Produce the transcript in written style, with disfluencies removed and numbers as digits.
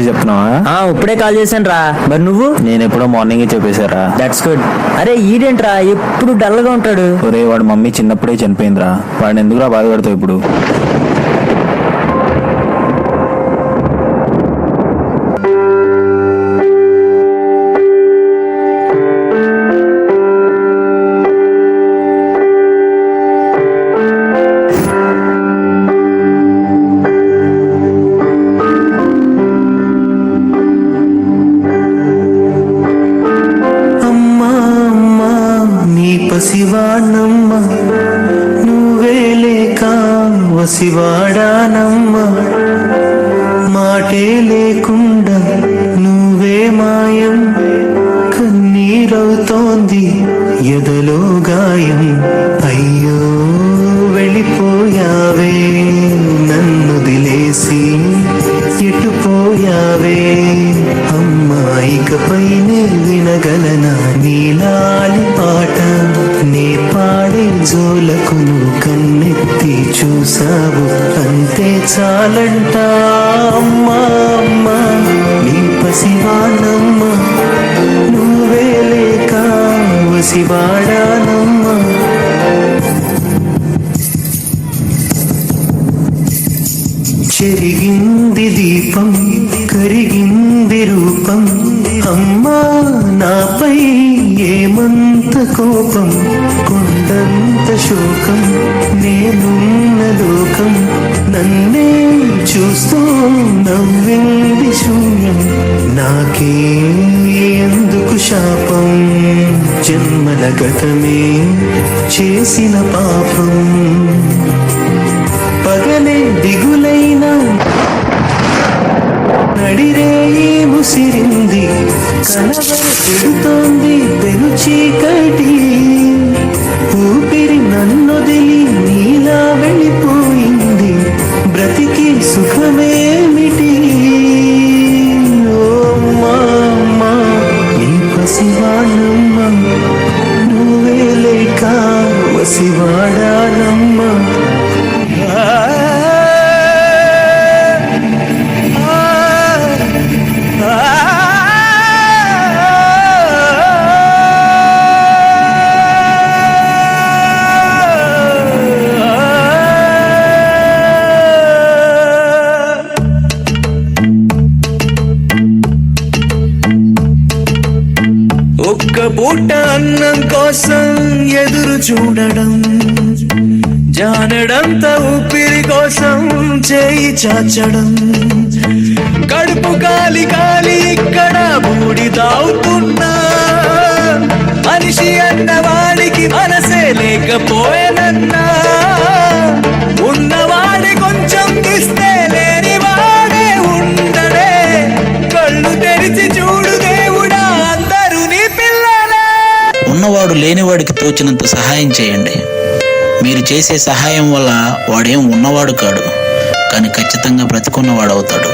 చెప్తున్నావా? ఇప్పుడే కాల్ చేశాను రా. మరి నువ్వు? నేను ఎప్పుడో మార్నింగ్ చెప్పేశారా. That's good. అరే ఈడేంట్రా ఎప్పుడు డల్ గా ఉంటాడు? ఒరే వాడు మమ్మీ చిన్నప్పుడే చనిపోయిందిరా. వాడిని ఎందుకురా బాధపడతావు ఇప్పుడు? పసివాణమ్మ నువ్వే లేక వసివాడానమ్మ, మాటే లేకుండా నువ్వే మాయం, కన్నీరవుతోంది ఎదలో గాయం. అయ్యో వెళ్ళిపోయావే నన్ను దిలేసి, ఎటుపోయావే అమ్మా, ఇకపైనే వినగలనా నీలాలి పాట? నే పాడే జోలకు నువ్వు కన్నెత్తి చూసావు, అంతే చాలంట. అమ్మా అమ్మా నీ పసివాణమ్మ నువ్వే లేక వసివాడానమ్మ. చెరిగింది దీపం కరిగింది రూపం, అమ్మా నాపై ఏమంత కోపం, కొండంత శోకం నేనున్న లోకం, నన్నే చూస్తూ నవ్వింది శూన్యం. నాకే ఎందుకు శాపం, జన్మల గతమే చేసిన పాపం. పగలే దిగులైనా నడిరేయి ముసిరింది, కలవర పెడుతోంది పెను చీకటి, ఊపిరి నన్నొదిలి నీలా వెళ్ళిపోయింది, బ్రతికి సుఖమేమిటి? ఓ అమ్మా నీ పసివాణమ్మ నువ్వే లేక వసివాడానమ్మ. ఒక్క పూట అన్నం కోసం ఎదురు చూడడం, జానడంత ఊపిరి కోసం చేయి చాచడం, కడుపు కాలి కాలి ఇక్కడ బూడిదావుతున్నా, మనిషి అన్నవాడికి మనసే లేకపోయేనన్నా, ఉన్నవాడి కొంచెం ఇస్తే లేని వాడే ఉండడే, కళ్ళు తెరిచి చూడు దేవుడా అందరూ నీ పిల్లలే. ఉన్నవాడు లేనివాడికి తోచినంత సహాయం చేయండి. మీరు చేసే సహాయం వల్ల వాడేం ఉన్నవాడు కాడు, కానీ ఖచ్చితంగా బ్రతికున్నవాడు అవుతాడు.